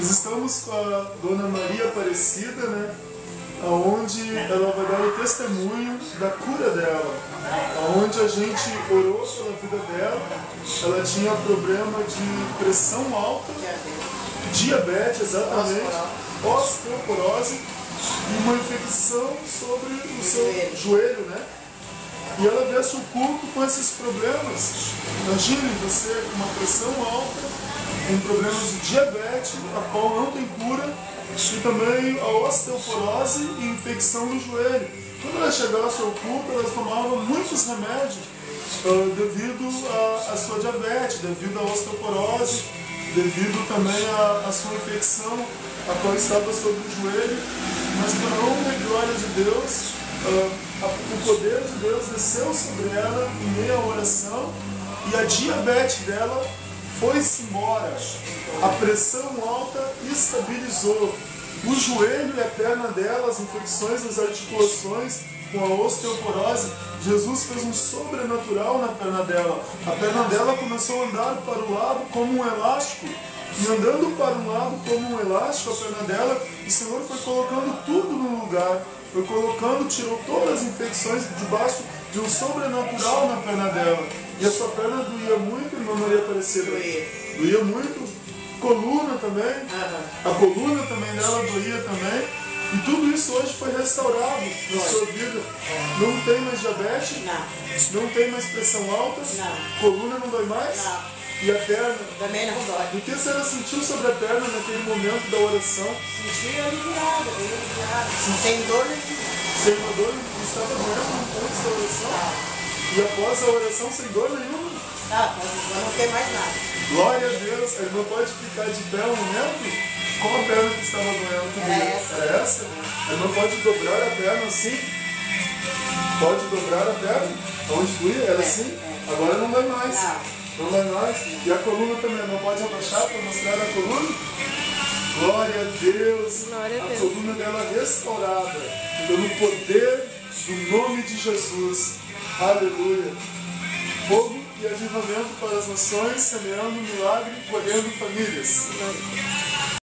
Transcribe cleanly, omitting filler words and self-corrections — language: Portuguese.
Nós estamos com a Dona Maria Aparecida, né? Onde ela vai dar o testemunho da cura dela, onde a gente orou pela vida dela. Ela tinha problema de pressão alta, diabetes, exatamente, osteoporose e uma infecção sobre o seu joelho, né? E ela veio ao culto com esses problemas. Imagine você com uma pressão alta, com problemas de diabetes, a qual não tem cura, e também a osteoporose e infecção no joelho. Quando ela chegava ao seu culto, ela tomava muitos remédios devido à sua diabetes, devido à osteoporose, devido também à sua infecção, a qual estava sobre o joelho. Mas para a honra e glória de Deus, o poder de Deus desceu sobre ela em meio à oração e a diabetes dela foi-se embora. A pressão alta estabilizou. O joelho e a perna dela, as infecções das articulações com a osteoporose, Jesus fez um sobrenatural na perna dela. A perna dela começou a andar para o lado como um elástico. E andando para um lado como um elástico, a perna dela, o Senhor foi colocando tudo no lugar. Foi colocando, tirou todas as infecções debaixo de um sobrenatural na perna dela. E a sua perna doía muito, irmã Maria Aparecida? Doía muito. Coluna também. A coluna também dela doía também. E tudo isso hoje foi restaurado na sua vida. Não tem mais diabetes? Não tem mais pressão alta? Coluna não dói mais? E a perna? Também não dói. O que a senhora sentiu sobre a perna naquele momento da oração? Senti aliviada, bem aliviada. Sem dor nenhuma. Sem dor? Estava doendo antes da oração? E após a oração sem dor nenhuma? Não tem mais nada. Glória a Deus. A irmã pode ficar de pé um momento? Qual a perna que estava doendo? Era essa? A irmã pode dobrar a perna assim? Pode dobrar a perna? Onde doía? Era assim? Agora não dói mais. Não dói mais. E a coluna também. Não pode abaixar para mostrar a coluna? Glória a Deus. Glória a Deus. A coluna dela restaurada. Pelo poder do nome de Jesus. Aleluia. Fogo e avivamento para as nações, semeando milagre, colhendo famílias.